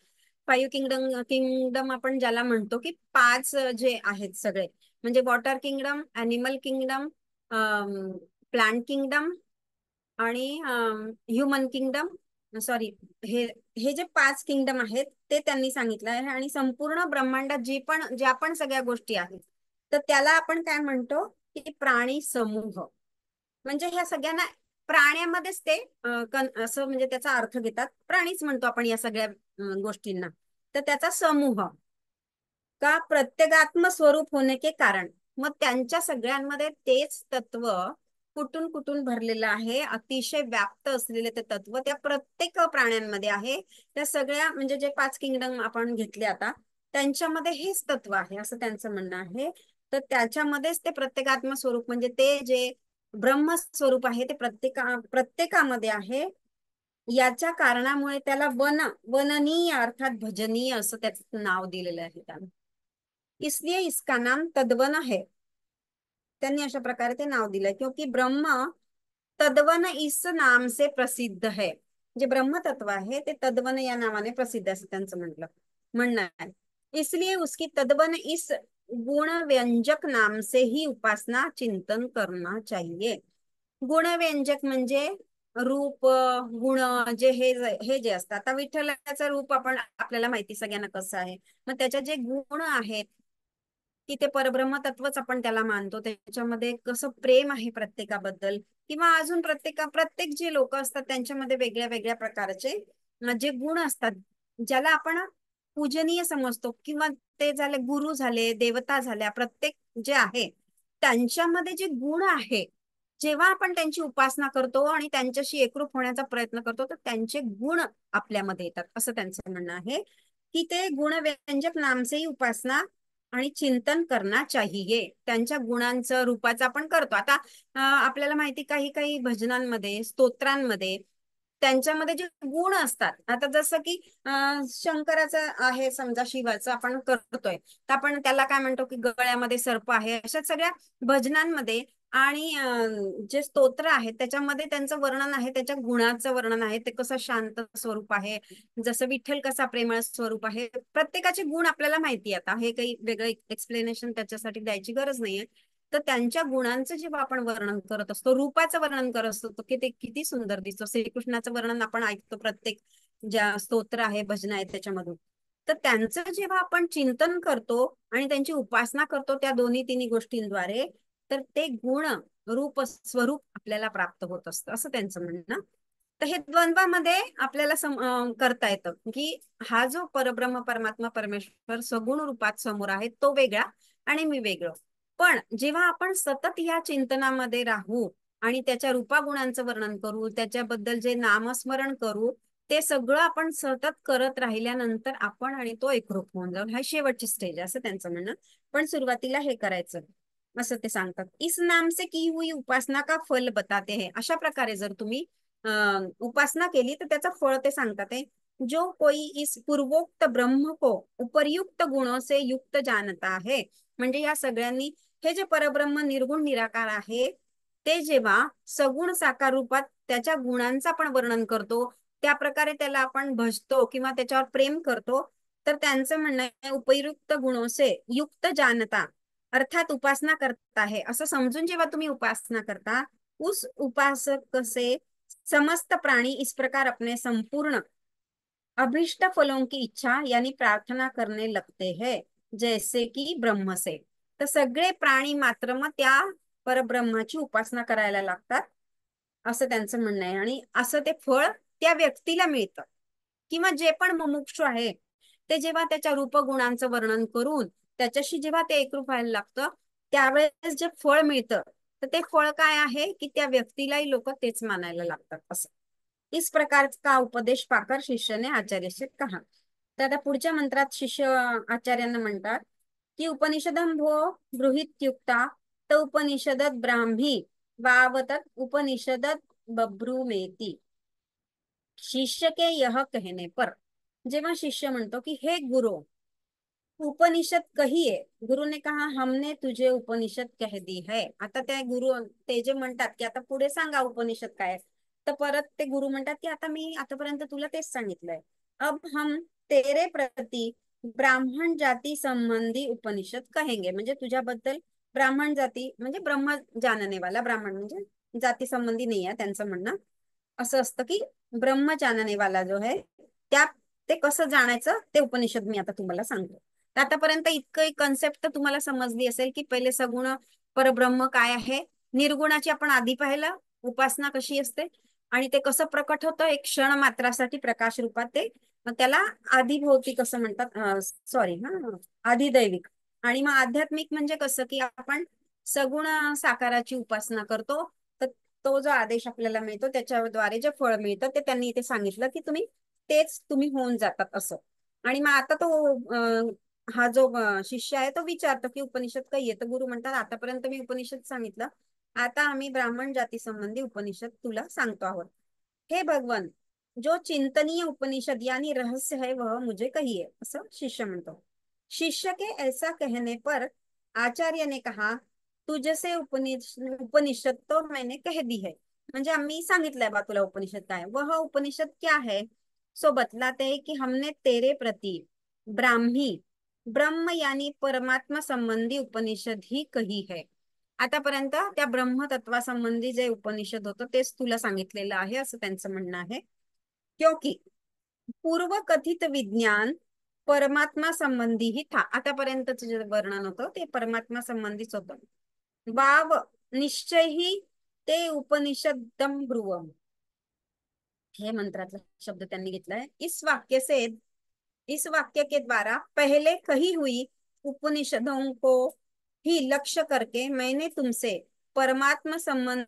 फाईव्ह किंगडम आपण ज्याला म्हणतो की पाच जे आहेत सगळे, म्हणजे water kingdom, animal kingdom, plant kingdom आणि ह्युमन किंगडम, सॉरी, हे हे जे पाच किंगडम आहेत ते त्यांनी सांगितलं आहे. आणि संपूर्ण ब्रह्मांडात ज्या पण सगळ्या गोष्टी आहेत, तर त्याला आपण काय म्हणतो की प्राणी समूह. म्हणजे ह्या सगळ्यांना प्राण्यामध्येच ते असं म्हणजे त्याचा अर्थ घेतात, प्राणीच म्हणतो आपण या सगळ्या गोष्टींना. तर त्याचा समूह का प्रत्येगात्म स्वरूप होणे के कारण, मग त्यांच्या सगळ्यांमध्ये तेच तत्व कुठून कुठून भरलेलं आहे, अतिशय व्याप्त असलेले ते तत्व त्या प्रत्येक प्राण्यांमध्ये आहे. त्या सगळ्या म्हणजे जे पाच किंगडम आपण घेतले आता, त्यांच्यामध्ये हेच तत्व आहे असं त्यांचं म्हणणं आहे. तर त्याच्यामध्येच ते प्रत्येकात्म स्वरूप, म्हणजे ते जे ब्रह्मस्वरूप आहे ते प्रत्येकामध्ये आहे. याच्या कारणामुळे त्याला वननीय अर्थात भजनीय असं त्याचं नाव दिलेलं आहे त्यानं. इसलिए इसका नाम तद्वन है. त्यांनी अशा प्रकारे ते नाव दिलंय क्योंकि ब्रह्म तद्वन इस नाम से प्रसिद्ध है. जे ब्रह्मतत्व आहे ते तद्वन या नावाने प्रसिद्ध असं त्यांचं म्हणणं आहे. इसलिए उसकी तद्वन इस गुण व्यंजक नाम से ही उपासना चिंतन करना चाहिए. गुण व्यंजक म्हणजे रूप, गुण, जे हे जे असतात. आता विठ्ठलाचं रूप आपण आपल्याला माहिती सगळ्यांना कसं आहे. मग त्याचे जे गुण आहेत की ते परब्रह्म तत्वच आपण त्याला मानतो. त्याच्यामध्ये कसं प्रेम आहे प्रत्येकाबद्दल, किंवा अजून प्रत्येक जे लोक असतात त्यांच्यामध्ये वेगळ्या वेगळ्या प्रकारचे जे गुण असतात, ज्याला आपण पूजनीय समजतो, किंवा ते झाले गुरु, झाले देवता, झाल्या प्रत्येक जे आहे त्यांच्यामध्ये जे गुण आहे, जेव्हा आपण त्यांची उपासना करतो आणि त्यांच्याशी एकरूप होण्याचा प्रयत्न करतो तर त्यांचे गुण आपल्यामध्ये येतात असं त्यांचं म्हणणं आहे. की ते गुण व्यंजक नामसे ही उपासना आणि चिंतन करना चाहिए. त्यांच्या गुणांचं रूपाचं आपण करतो. आता आपल्याला माहिती काही काही भजनांमध्ये, स्तोत्रांमध्ये त्यांच्यामध्ये जे गुण असतात. आता जसं की शंकराचं आहे, समजा शिवाचं आपण करतोय तर आपण त्याला काय म्हणतो की गळ्यामध्ये सर्प आहे. अशा सगळ्या भजनांमध्ये आणि जे स्तोत्र आहेत त्याच्यामध्ये त्यांचं वर्णन आहे, त्याच्या गुणाचं वर्णन आहे. ते कसं शांत स्वरूप आहे, जसं विठ्ठल कसा प्रेमळ स्वरूप आहे. प्रत्येकाचे गुण आपल्याला माहिती आहे. आता हे काही वेगळं एक्सप्लेनेशन त्याच्यासाठी द्यायची गरज नाहीये. तर त्यांच्या गुणांचं जेव्हा आपण वर्णन करत असतो, रूपाचं वर्णन करत असतो की ते किती सुंदर दिसतो. श्रीकृष्णाचं वर्णन आपण ऐकतो प्रत्येक ज्या स्तोत्र आहे, भजन आहे त्याच्यामधून. तर त्यांचं जेव्हा आपण चिंतन करतो आणि त्यांची उपासना करतो त्या दोन्ही तिन्ही गोष्टींद्वारे, तर ते गुण, रूप, स्वरूप आपल्याला प्राप्त होत असतं असं त्यांचं म्हणणं. तर हे द्वंद्वामध्ये आपल्याला करता येतं की हा जो परब्रह्म परमात्मा परमेश्वर सगुण रूपात समोर आहे तो वेगळा आणि मी वेगळं. पण जेव्हा आपण सतत या चिंतनामध्ये राहू आणि त्याच्या रूपागुणांचं वर्णन करू, त्याच्याबद्दल जे नामस्मरण करू, ते सगळं आपण सतत करत राहिल्यानंतर आपण आणि तो एकरूप होऊन जाऊ. हा शेवटची स्टेज असं त्यांचं म्हणणं. पण सुरुवातीला हे करायचं असं ते सांगतात. इस नाम से की हुई उपासना का फल बताते हैं. अशा प्रकारे जर तुम्ही उपासना केली तर त्याचं फळ ते सांगतात आहे. जो कोई इस पूर्वोक्त ब्रह्म को उपर्युक्त गुणों से युक्त जानता है. म्हणजे या सगळ्यांनी हे जे परब्रह्म निर्गुण निराकार आहे ते जेव्हा सगुण साकार रूपात त्याच्या गुणांचं आपण वर्णन करतो, त्या प्रकारे त्याला आपण भजतो किंवा त्याच्यावर प्रेम करतो, तर त्यांचं म्हणणं आहे उपयुक्त गुणों से युक्त जानता, अर्थात उपासना करता है असं समजून जेव्हा तुम्ही उपासना करता, उस उपासक से समस्त प्राणी इस प्रकार अपने संपूर्ण अभिष्ट फलों की इच्छा यानी प्रार्थना करने लगते हैं जैसे की ब्रह्म से. तर सगळे प्राणी मात्र मग त्या परब्रह्माची उपासना करायला लागतात असं त्यांचं म्हणणं आहे. आणि असं ते फळ त्या व्यक्तीला मिळतं. किंवा जे पण मुमुक्षु आहे ते जेव्हा त्याच्या रूपगुणांचं वर्णन करून त्याच्याशी जेव्हा ते एकरूप व्हायला लागतं, त्यावेळेस जे फळ मिळतं तर ते फळ काय आहे की त्या व्यक्तीलाही लोक तेच मानायला लागतात असं. इस प्रकार का उपदेश पाकर शिष्याने आचार्यशी कहा. तर आता पुढच्या मंत्रात शिष्य आचार्यांना म्हणतात की उपनिषदम भो गृहीत्युक्ता त उपनिषदत ब्राह्मी वावतत उपनिषदत बभ्रुमेती. शिष्य के यह कहने पर, जेव्हा शिष्य म्हणतो की हे गुरु उपनिषद कहिए. गुरु ने कहा हमने तुझे उपनिषद कह दी है. आता त्या गुरु ते जे म्हणतात की आता पुढे सांगा उपनिषद काय, तर परत ते गुरु म्हणतात की आता मी आतापर्यंत तुला तेच सांगितलंय. अब हम तेरे प्रति ब्राह्मण जाती संबंधी उपनिषद कहेंगे. म्हणजे तुझ्याबद्दल ब्राह्मण जाती म्हणजे ब्रह्म जानने वाला, ब्राह्मण म्हणजे जाती संबंधी नाही आहे त्यांचं म्हणणं. असं असतं की ब्रह्म जानने वाला जो आहे त्या ते कसं जाणायचं ते उपनिषद मी आता तुम्हाला सांगतो. तर आतापर्यंत इतकं कन्सेप्ट तर तुम्हाला समजली असेल की पहिले सगुण परब्रह्म काय आहे, निर्गुणाची आपण आधी पाहिलं उपासना कशी असते, आणि ते कसं प्रकट होतं एक क्षण मात्रासाठी प्रकाश रूपात ते. मग त्याला आधिभौतिक कसं म्हणतात, सॉरी हा आधिदैविक. आणि मग आध्यात्मिक म्हणजे कसं की आपण सगुण साकाराची उपासना करतो, तर तो जो आदेश आपल्याला मिळतो त्याच्याद्वारे जे फळ मिळतं ते त्यांनी इथे सांगितलं की तुम्ही तेच तुम्ही होऊन जातात असं. आणि मग आता तो हा जो शिष्य आहे तो विचारतो की उपनिषद काही आहे, तर गुरु म्हणतात आतापर्यंत मी उपनिषद सांगितलं, आता आम्ही ब्राह्मण जाती संबंधी उपनिषद तुला सांगतो आहोत। हे भगवान, जो चिंतनीय उपनिषद यानी रहस्य है वह मुझे कहिए, असं शिष्य म्हणतो। शिष्य के ऐसा कहने पर आचार्य ने कहा, तुझसे उपनिषद तो मैंने कह दी है। म्हणजे आम्ही सांगितलंय बा तुला उपनिषद काय, वह उपनिषद क्या है। सो बतलाते हैं कि हमने तेरे प्रति ब्राह्मी ब्रह्म यानी परमात्मा संबंधी उपनिषद ही कही है। आतापर्यंत त्या ब्रह्मतत्वासंबंधी जे उपनिषद होतं तेच तुला सांगितलेलं आहे, असं त्यांचं म्हणणं आहे। क्योंकि पूर्व कथित विज्ञान परमात्मा संबंधी ही था। आतापर्यंतच जे वर्णन होतं ते परमात्मा संबंधीच होतं। वाव निश्चय ही ते उपनिषदम ब्रुवम, हे मंत्रातला शब्द त्यांनी घेतलाय। इस वाक्य के द्वारा पहले कही हुई उपनिषदों को ही लक्ष्य करके मैंने तुमसे परमात्मा संबंधिनी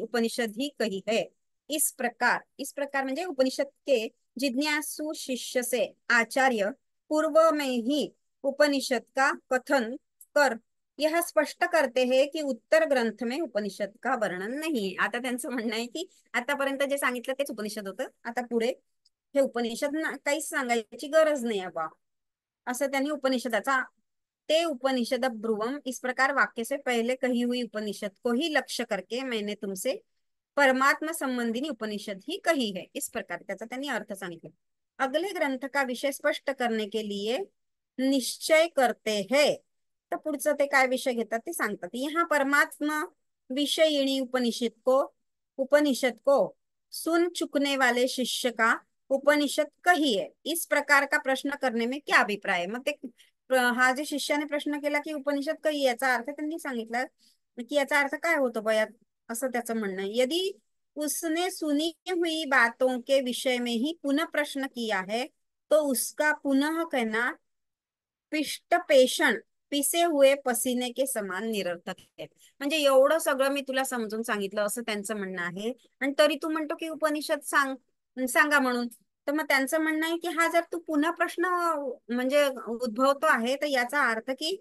उपनिषद ही कही है। इस प्रकार म्हणजे उपनिषद के जिज्ञासु शिष्य से आचार्य पूर्व में ही उपनिषद का कथन कर यह स्पष्ट करते हैं कि उत्तर ग्रंथ में उपनिषद का वर्णन नहीं है। आता त्यांचं म्हणणं आहे की आतापर्यंत जे सांगितलं तेच उपनिषद होतं, आता पुढे हे उपनिषद काहीच सांगायची गरज नाही आहे बा, असं त्यांनी उपनिषदाचा ते उपनिषद ब्रुवम इस प्रकार वाक्य से पहले कही हुई उपनिषद को ही लक्ष्य करके मैंने तुमसे परमात्मा संबंधी उपनिषद ही कही है, इस प्रकार त्याचा त्यांनी अर्थ सांगितला। अगले ग्रंथ का विषय स्पष्ट करने के लिए निश्चय करते हैं, तर पुढचं ते काय विषय घेतात ते सांगतात। यहाँ परमात्मा विषयिणी उपनिषद को सुन चुकने वाले शिष्य का उपनिषद कही है, इस प्रकार का प्रश्न करने में क्या अभिप्राय है। मग ते हा जे शिष्याने प्रश्न केला की उपनिषद कही, याचा अर्थ त्यांनी सांगितलं की याचा अर्थ काय होतो बया, असं त्याचं म्हणणं आहे। यदि उसने सुनी हुई बातों के विषय में ही पुनः प्रश्न किया है तो उसका पुनः कहना पिष्ट पेषण पिसे हुए पसीने के समान निरर्थक है। म्हणजे एवढं सगळं मी तुला समजून सांगितलं असं त्यांचं म्हणणं आहे, आणि तरी तू म्हणतो की उपनिषद सांगा म्हणून। तर मग त्यांचं म्हणणं आहे की हा जर तू पुन्हा प्रश्न म्हणजे उद्भवतो आहे तर याचा अर्थ की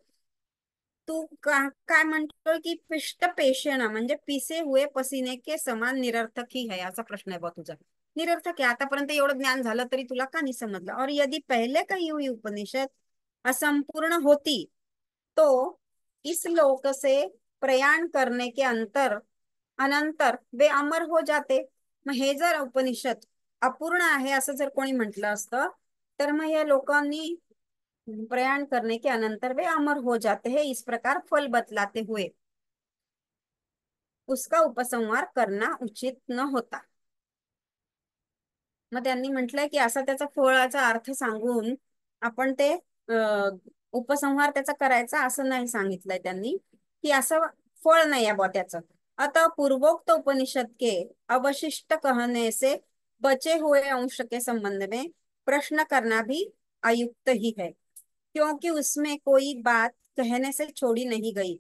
तू काय म्हणतोय की पिष्ट पेषण म्हणजे पिसे हुए पसीने के समान निरर्थक ही है, असा प्रश्न आहे बा तुझा। निरर्थक आहे, आतापर्यंत एवढं ज्ञान झालं तरी तुला का नाही समजलं। और यदि पहले कही हुई उपनिषद असंपूर्ण होती तो इस लोक से प्रयाण करने के अनंतर वे अमर हो जाते। मग हे जर उपनिषद अपूर्ण आहे असं जर कोणी म्हटलं असतं तर मग या लोकांनी प्रयाण करने के अनंतर वे अमर हो जाते हैं, इस प्रकार फल बतलाते हुए उसका उपसंहार करना उचित न होता। मग त्यांनी म्हटलंय की असा त्याचा फळाचा अर्थ सांगून आपण ते उपसंहार त्याचा करायचा असं नाही सांगितलंय त्यांनी, की असं फळ नाही आहे बा त्याचं। अतः पूर्वोक्त उपनिषद के अवशिष्ट कहने से बचे हुए अंश के संबंध में प्रश्न करना भी अयुक्त ही है, क्योंकि उसमें कोई बात कहने से छोड़ी नहीं गई।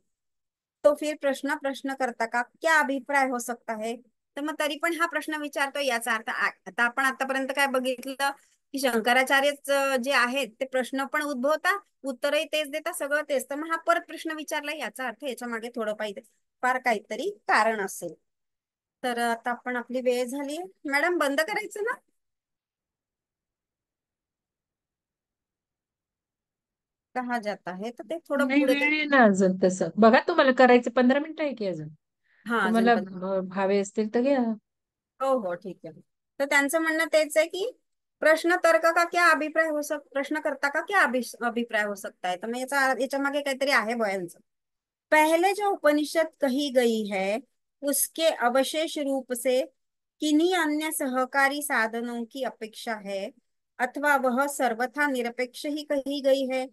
तो फिर प्रश्नकर्ता का क्या अभिप्राय हो सकता है। तर मग तरी पण हा प्रश्न विचारतोय, याचा अर्थ आता आपण आतापर्यंत काय बघितलं की शंकराचार्यच जे आहेत ते प्रश्न पण उद्भवता, उत्तरही तेच देता, सगळं तेच। तर मग हा परत प्रश्न विचारला, याचा अर्थ याच्या मागे थोडं पाहिजे फार काहीतरी कारण असेल। तर आता आपण आपली वेळ झाली, मॅडम बंद करायचं ना। कहा जाता है तर ते थोडं नाही, पुढे वेळ ते, आहे ना अजून तसं बघा, तुम्हाला करायचं 15 मिनिटं आहे की अजून, हा अजून तुम्हाला पण, भावे असतील तर घ्या। हो हो ठीक आहे। तर त्यांचं म्हणणं तेच आहे की प्रश्न तर्क का क्या अभिप्राय हो प्रश्नकर्ता का क्या अभिप्राय हो सकता है। तर मग याच्या मागे काहीतरी आहे बयांचं। पहले जो उपनिषद कही गई है उसके अवशेष रूप से किन्हीं अन्य सहकारी साधनों की अपेक्षा है अथवा वह सर्वथा निरपेक्ष ही कही गई है।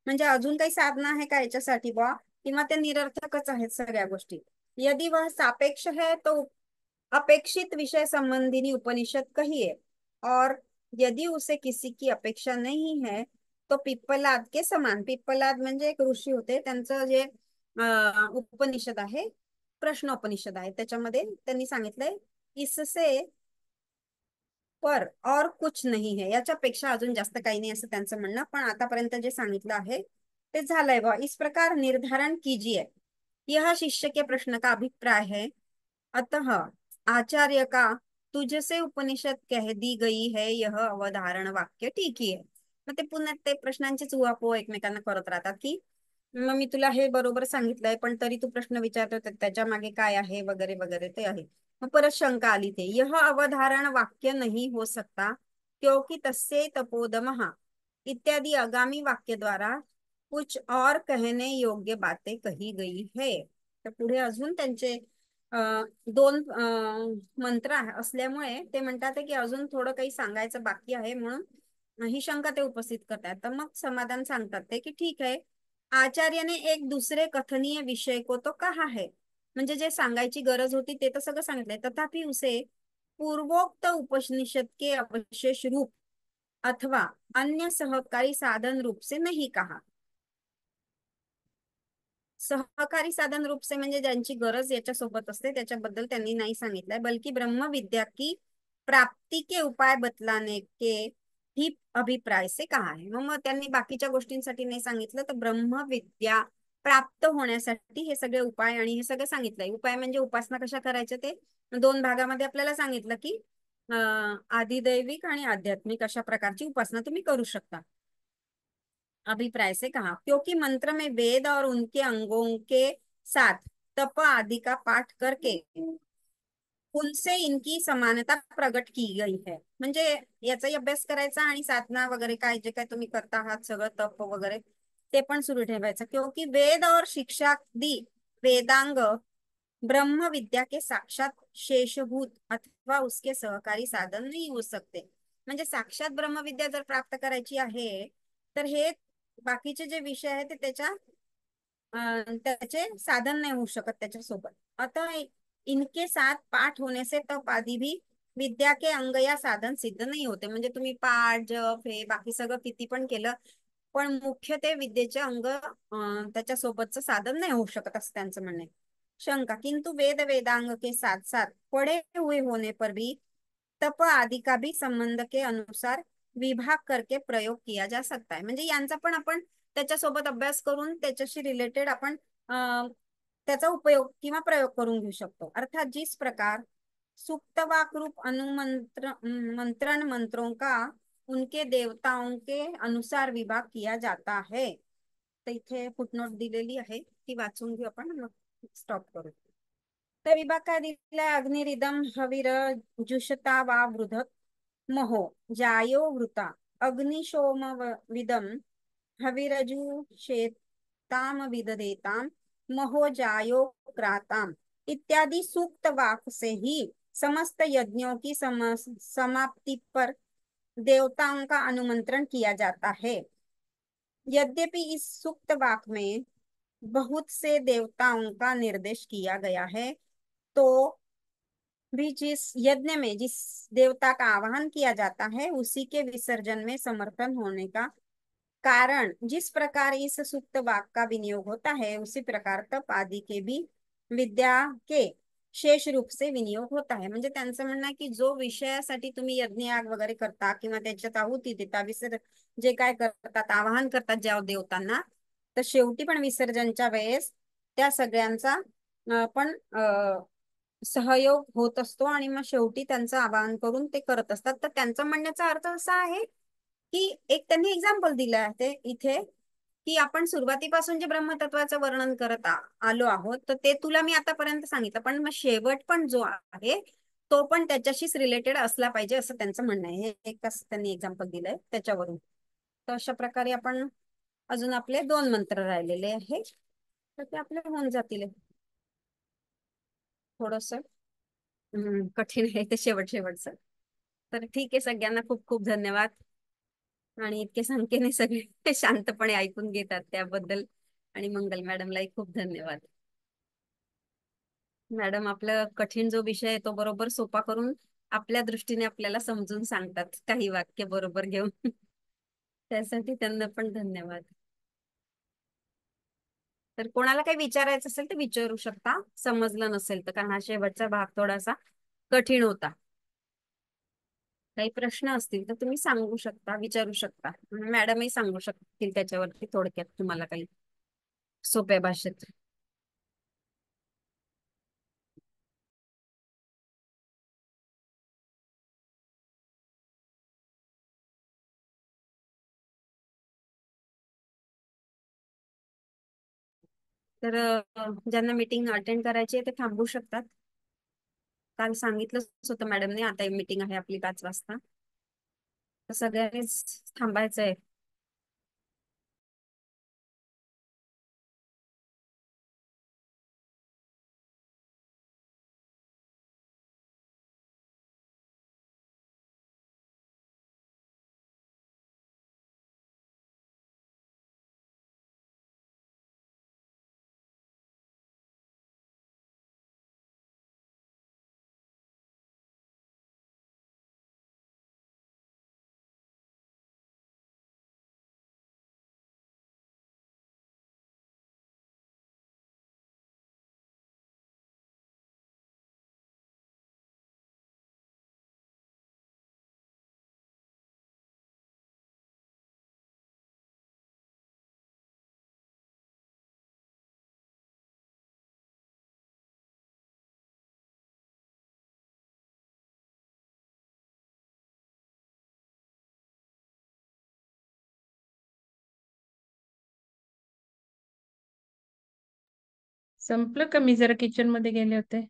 म्हणजे अजून काही साधन आहे का याच्यासाठी बा, किंवा ते निरर्थकच आहेत सगळ्या गोष्टी। यदि वह सापेक्ष है तो अपेक्षित विषय संबंधिनी उपनिषद कहिए, और यदि उसे किसी की अपेक्षा नहीं है तो पिप्पलाद के समान, पिप्पलाद म्हणजे एक ऋषी होते, त्यांचं जे उपनिषद आहे प्रश्नोपनिषद आहे त्याच्यामध्ये त्यांनी सांगितलंय इससे पर और कुछ नहीं है, याच्यापेक्षा अजून जास्त काही नाही असं त्यांचं म्हणणं। पण आतापर्यंत जे सांगितलं आहे ते झालंय बा। इस प्रकार निर्धारण कीजिए यह शिष्य के प्रश्न का अभिप्राय है। अतः आचार्य का तुझसे उपनिषद कह दी गई है यह अवधारण वाक्य ठीक ही आहे. मग ते पुन्हा ते प्रश्नांचीच उहापोह एकमेकांना करत राहतात की मग मी तुला हे बरोबर सांगितलंय पण तरी तू प्रश्न विचारतोय तर त्याच्या मागे काय आहे वगैरे वगैरे ते आहे. मग परत शंका आली ते यह अवधारण वाक्य नहीं हो सकता क्योंकि तस्य तपोदमः इत्यादि आगामी वाक्य द्वारा कुछ और कहने योग्य बातें कही गई है. तर पुढे अजून त्यांचे दोन मंत्र असल्यामुळे ते म्हणतात की अजून थोडं काही सांगायचं बाकी आहे म्हणून ही शंका ते उपस्थित करतात. तर मग समाधान सांगतात ते की ठीक है, आचार्य ने एक दूसरे कथनीय विषय को तो कहा है. म्हणजे जे सांगायची गरज होती ते तर सगळं सांगितलंय, तथापि उसे पूर्वोक्त उपनिषद के अवशेष रूप अथवा अन्य सहकारी साधन रूप से नहीं कहा. सहकारी साधन रूप से म्हणजे ज्यांची गरज याच्या सोबत असते त्याच्याबद्दल त्यांनी नाही सांगितलंय, बल्कि ब्रह्म विद्या की प्राप्ति के उपाय बतलाने के ही अभिप्राय से कहा है. मग त्यांनी बाकीच्या गोष्टींसाठी नाही सांगितलं तर ब्रह्म विद्या प्राप्त होण्यासाठी हे सगळे उपाय आणि हे सगळं सांगितलंय. उपाय म्हणजे उपासना कशा करायचे ते दोन भागामध्ये आपल्याला सांगितलं की आधिदैविक आणि आध्यात्मिक अशा प्रकारची उपासना तुम्ही करू शकता. अभिप्राय से कहा क्योंकि मंत्र में वेद और उनके अंगों के साथ तप आदि का पाठ करके उनसे इनकी समानता प्रगट की गई है. म्हणजे याचाही अभ्यास करायचा आणि साधना वगैरे काय जे काय तुम्ही करता आहात सगळं तप वगैरे ते पण सुरू ठेवायचं. क्योंकि वेद और शिक्षा दी वेदांग ब्रह्म विद्या के साक्षात शेषभूत अथवा उसके सहकारी साधन नहीं हो सकते. म्हणजे साक्षात ब्रह्मविद्या जर प्राप्त करायची आहे तर हे बाकीचे जे विषय आहेत ते त्याचे साधन नाही होऊ शकत त्याच्यासोबत. आता इनके साथ पाठ होने से तप आदि भी विद्या के अंग या साधन सिद्ध नाही होते. म्हणजे तुम्ही पाठ जप हे बाकी सगळं किती पण केलं पण मुख्य ते विद्येचे अंग त्याच्या सोबतचं साधन नाही होऊ शकत असं त्यांचं म्हणणं आहे. शंका किंतु वेद वेदांग के साथ साथ पढ़े हुए होने पर भी तप आदि का भी संबंध के अनुसार विभाग करके प्रयोग किया जा सकता है. म्हणजे यांचा पण आपण त्याच्यासोबत अभ्यास करून त्याच्याशी रिलेटेड आपण त्याचा उपयोग किंवा प्रयोग करून घेऊ शकतो. अर्थात जिस प्रकार सूक्तवाक रूप अनुमंत्र मंत्रण मंत्रों का उनके देवताओं के अनुसार विभाग किया जाता है. तर इथे फुटनोट दिलेली आहे ती वाचून घेऊ आपण मग स्टॉप करू. तर विभाग काय दिलाय अग्निरिदम हविर जुषता वा वृधक महो जायो वृता अग्निशोम विदम हविरजु शेताम विददेताम महो जायो क्राताम इत्यादि सूक्त वाक से ही समस्त यज्ञों की समाप्ति पर देवताओं का अनुमंत्रण किया जाता है. यद्यपि इस सूक्त वाक में बहुत से देवताओं का निर्देश किया गया है तो भी जिस यज्ञ में जिस देवता का आवाहन किया जाता है उसी के विसर्जन में समर्थन होने का कारण जिस प्रकार इस सुक्त वाक का विनियोग होता है उसी प्रकार तप आदि के भी विद्या के शेष रूप से विनियोग होता है. म्हणजे त्यांचं म्हणणं आहे की जो विषयासाठी तुम्ही यज्ञयाग वगैरे करता किंवा त्याच्यात आहुती देता जे काय करतात आवाहन करतात ज्या देवतांना तर शेवटी पण विसर्जनच्या वेळेस त्या सगळ्यांचा पण सहयोग होत असतो आणि मग शेवटी त्यांचं आवाहन करून ते करत असतात. तर त्यांचा म्हणण्याचा अर्थ असा आहे की एक त्यांनी एक्झाम्पल दिलं आहे इथे की आपण सुरुवातीपासून जे ब्रह्मतत्वाचं वर्णन करत आलो आहोत तर ते तुला मी आतापर्यंत सांगितलं पण मग शेवट पण जो आहे तो पण त्याच्याशीच रिलेटेड असला पाहिजे असं त्यांचं म्हणणं आहे. हे एकच त्यांनी एक्झाम्पल दिलंय त्याच्यावरून. तर अशा प्रकारे आपण अजून आपले दोन मंत्र राहिलेले आहे तर ते आपले होऊन जातील. थोडस कठीण आहे ते शेवटचं. तर ठीक आहे, सगळ्यांना खूप खूप धन्यवाद आणि इतके संख्येने सगळे शांतपणे ऐकून घेतात त्याबद्दल आणि मंगल मॅडमलाही खूप धन्यवाद. मॅडम आपला कठीण जो विषय आहे तो बरोबर सोपा करून आपल्या दृष्टीने आपल्याला समजून सांगतात काही वाक्य बरोबर घेऊन. त्यासाठी त्यांना पण धन्यवाद. तर कोणाला काही विचारायचं असेल तर विचारू शकता समजलं नसेल तर, कारण हा शेवटचा भाग थोडासा कठीण होता. काही प्रश्न असतील तर तुम्ही सांगू शकता विचारू शकता, मॅडमही सांगू शकतील त्याच्यावरती थोडक्यात तुम्हाला काही सोप्या भाषेत. तर ज्यांना मीटिंग अटेंड करायची आहे ते थांबू शकतात. काल सांगितलंच होतं मॅडमने, आता मीटिंग आहे आपली 5 वाजता. तर सगळ्यांनीच थांबायचं आहे. संपलं का? मी जरा किचन मध्ये गेले होते.